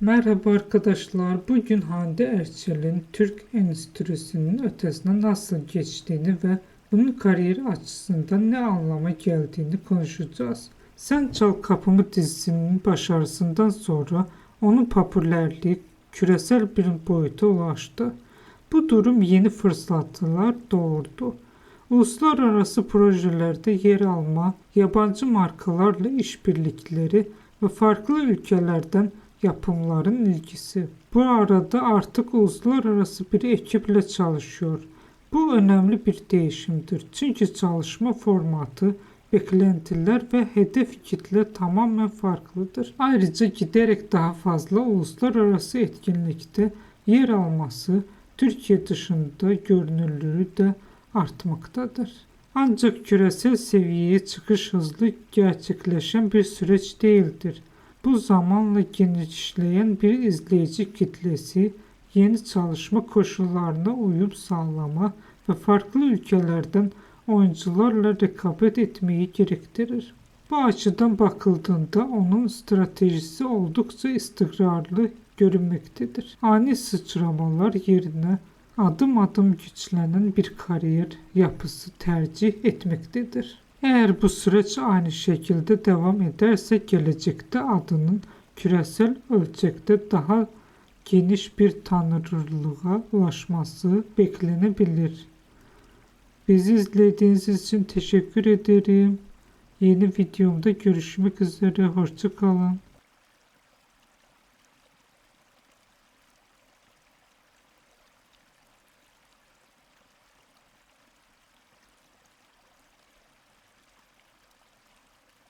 Merhaba arkadaşlar. Bugün Hande Erçel'in Türk endüstrisinin ötesine nasıl geçtiğini ve bunun kariyer açısından ne anlama geldiğini konuşacağız. Sen Çal Kapımı dizisinin başarısından sonra onun popülerliği küresel bir boyuta ulaştı. Bu durum yeni fırsatlar doğurdu. Uluslararası projelerde yer alma, yabancı markalarla işbirlikleri ve farklı ülkelerden yapımların ilgisi. Bu arada artık uluslararası bir ekiple çalışıyor. Bu önemli bir değişimdir. Çünkü çalışma formatı, beklentiler ve hedef kitle tamamen farklıdır. Ayrıca giderek daha fazla uluslararası etkinlikte yer alması, Türkiye dışında görünürlüğü de artmaktadır. Ancak küresel seviyeye çıkış hızlı gerçekleşen bir süreç değildir. Bu zamanla genişleyen bir izleyici kitlesi, yeni çalışma koşullarına uyum sağlama ve farklı ülkelerden oyuncularla rekabet etmeyi gerektirir. Bu açıdan bakıldığında onun stratejisi oldukça istikrarlı görünmektedir. Ani sıçramalar yerine adım adım güçlenen bir kariyer yapısı tercih etmektedir. Eğer bu süreç aynı şekilde devam ederse gelecekte adının küresel ölçekte daha geniş bir tanınırlığa ulaşması beklenebilir. Bizi izlediğiniz için teşekkür ederim. Yeni videomda görüşmek üzere. Hoşça kalın.